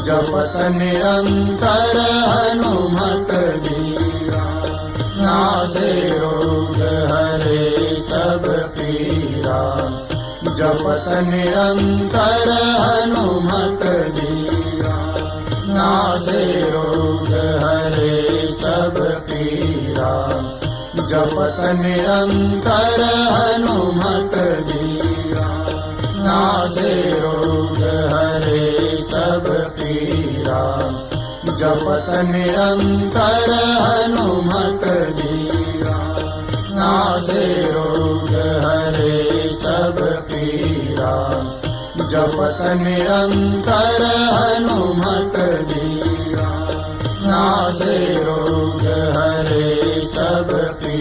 जपत निरंतर हनुमत बीरा। नासे रोग हरे सब पीरा, जपत निरंतर हनुमत बीरा। नासे रोग हरे सब पीरा, जपत निरंतर हनुमत बीरा। नासे रोग हरे सब पीरा, जपत निरंतर हनुमत बीरा। नासे रोग हरे सब पीरा, जपत निरंतर हनुमत बीरा। नासे रोग हरे सब पीरा।